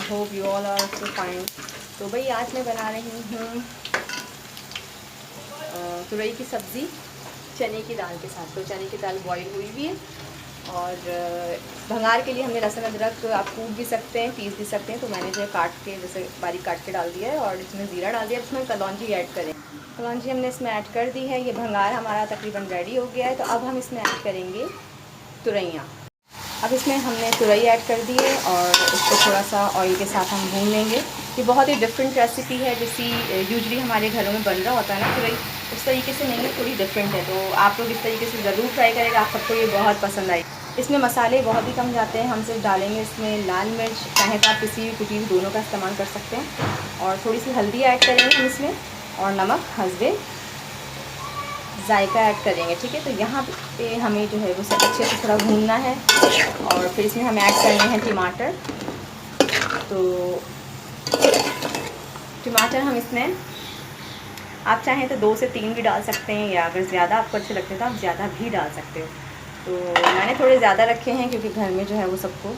I hope you all are so fine. तो भाई आज मैं बना रही हूँ तुरई की सब्ज़ी चने की दाल के साथ. तो चने की दाल बॉईल हुई हुई है और भंगार के लिए हमने लहसुन अदरक आप कूट भी सकते हैं, पीस भी सकते हैं. तो मैंने जो है काट के जैसे बारीक काट के डाल दिया है और इसमें ज़ीरा डाल दिया. इसमें कलौंजी ऐड करें. कलौंजी हमने इसमें ऐड कर दी है. ये भंगार हमारा तकरीबन रेडी हो गया है. तो अब हम इसमें ऐड करेंगे तुरैयाँ. अब इसमें हमने तुरई ऐड कर दी है और इसको थोड़ा सा ऑयल के साथ हम भून लेंगे. ये बहुत ही डिफरेंट रेसिपी है जैसी यूजली हमारे घरों में बन रहा होता है ना तुरई, उस तरीके से नहीं है, थोड़ी डिफरेंट है. तो आप लोग इस तरीके से ज़रूर ट्राई करेगा, आप सबको ये बहुत पसंद आएगी. इसमें मसाले बहुत ही कम जाते हैं. हम सिर्फ डालेंगे इसमें लाल मिर्च, चाहे तो आप किसी भी कुटी दोनों का इस्तेमाल कर सकते हैं, और थोड़ी सी हल्दी ऐड करेंगे हम इसमें, और नमक हस्बे जायका ऐड करेंगे. ठीक है, तो यहाँ पे हमें जो है वो सब अच्छे से थोड़ा भूनना है. और फिर इसमें हमें ऐड करने हैं टमाटर. तो टमाटर हम इसमें आप चाहें तो 2 से 3 भी डाल सकते हैं, या अगर ज़्यादा आपको अच्छे लगते हैं तो आप ज़्यादा भी डाल सकते हो. तो मैंने थोड़े ज़्यादा रखे हैं क्योंकि घर में जो है वो सबको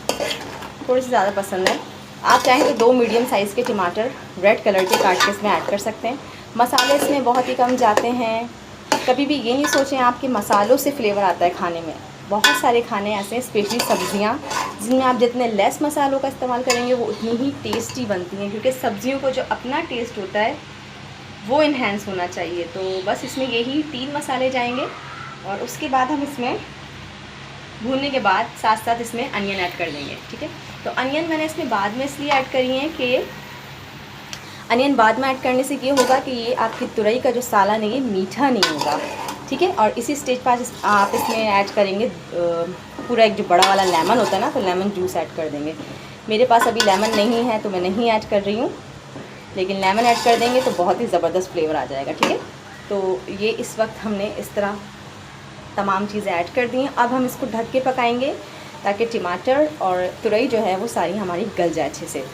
थोड़े से ज़्यादा पसंद है. आप चाहें तो 2 मीडियम साइज़ के टमाटर रेड कलर के काट के इसमें ऐड कर सकते हैं. मसाले इसमें बहुत ही कम जाते हैं. कभी भी ये नहीं सोचें आप कि मसालों से फ्लेवर आता है खाने में. बहुत सारे खाने ऐसे हैं, स्पेशली सब्ज़ियाँ, जिनमें आप जितने लेस मसालों का इस्तेमाल करेंगे वो उतनी ही टेस्टी बनती हैं, क्योंकि सब्ज़ियों को जो अपना टेस्ट होता है वो इन्हेंस होना चाहिए. तो बस इसमें यही 3 मसाले जाएंगे. और उसके बाद हम इसमें भूनने के बाद साथ साथ इसमें अनियन ऐड कर देंगे. ठीक है, तो अनियन मैंने इसमें बाद में इसलिए ऐड करी है कि अनियन बाद में ऐड करने से ये होगा कि ये आपकी तुरई का जो सालन है ये मीठा नहीं होगा. ठीक है, और इसी स्टेज पर आप इसमें ऐड करेंगे पूरा एक जो बड़ा वाला लेमन होता है ना, तो लेमन जूस ऐड कर देंगे. मेरे पास अभी लेमन नहीं है तो मैं नहीं ऐड कर रही हूँ, लेकिन लेमन ऐड कर देंगे तो बहुत ही ज़बरदस्त फ्लेवर आ जाएगा. ठीक है, तो ये इस वक्त हमने इस तरह तमाम चीज़ें ऐड कर दी हैं. अब हम इसको ढक के पकाएंगे ताकि टमाटर और तुरई जो है वो सारी हमारी गल जाए अच्छे से.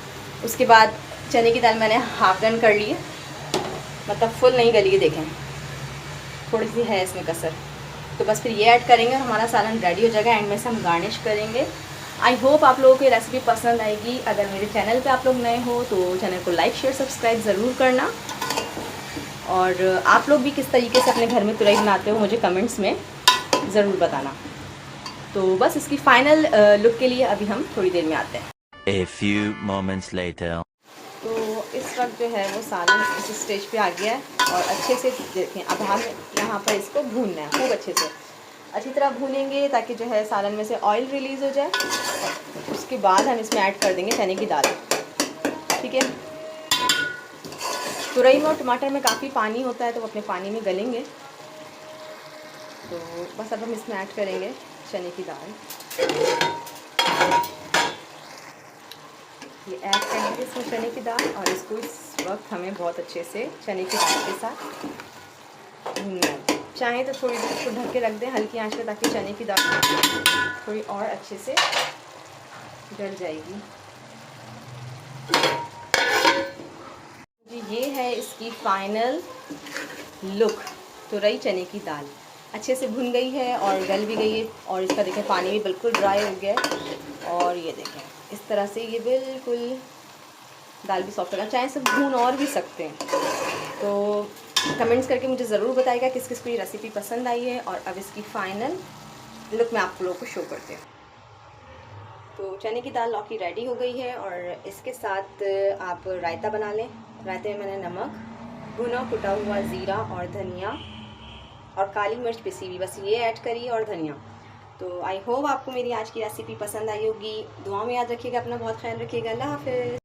उसके बाद चने की दाल मैंने हाफ डन कर ली है, मतलब फुल नहीं गली है, देखें थोड़ी सी है इसमें कसर. तो बस फिर ये ऐड करेंगे और हमारा सालन रेडी हो जाएगा. एंड में से हम गार्निश करेंगे. आई होप आप लोगों को ये रेसिपी पसंद आएगी. अगर मेरे चैनल पे आप लोग नए हो तो चैनल को लाइक शेयर सब्सक्राइब ज़रूर करना. और आप लोग भी किस तरीके से अपने घर में तुरई बनाते हो मुझे कमेंट्स में ज़रूर बताना. तो बस इसकी फ़ाइनल लुक के लिए अभी हम थोड़ी देर में आते हैं. A few moments later. तो इस वक्त जो है वो सालन इस स्टेज पे आ गया है और अच्छे से देखें. अब हम यहाँ पर इसको भूनना है खूब अच्छे से, अच्छी तरह भूनेंगे ताकि जो है सालन में से ऑयल रिलीज़ हो जाए. उसके बाद हम इसमें ऐड कर देंगे चने की दाल. ठीक है, तुरई में और टमाटर में काफ़ी पानी होता है तो वो अपने पानी में गलेंगे. तो बस अब हम इसमें ऐड करेंगे चने की दाल. ये ऐड करेंगे इसमें चने की दाल और इसको इस वक्त हमें बहुत अच्छे से चने की दाल के साथ भूनना है. चाहें तो थोड़ी देर इसको ढक के रख दें हल्की आंच पे, ताकि चने की दाल थोड़ी और अच्छे से गल जाएगी. जी ये है इसकी फ़ाइनल लुक. तुरई चने की दाल अच्छे से भुन गई है और गल भी गई है, और इसका देखें पानी भी बिल्कुल ड्राई हो गया है. और ये देखें इस तरह से ये बिल्कुल दाल भी सॉफ्ट होगा. चाहे सब भून और भी सकते हैं. तो कमेंट्स करके मुझे ज़रूर बताइएगा किस किस को ये रेसिपी पसंद आई है. और अब इसकी फ़ाइनल लुक मैं आप लोगों को शो करती हूँ. तो चने की दाल लौकी रेडी हो गई है और इसके साथ आप रायता बना लें. रायते में मैंने नमक, भुना कुटा हुआ ज़ीरा और धनिया और काली मिर्च पिसी हुई, बस ये ऐड करिए, और धनिया. तो आई होप आपको मेरी आज की रेसिपी पसंद आई होगी. दुआ में याद रखिएगा, अपना बहुत ख्याल रखिएगा. अल्लाह हाफ़िज़.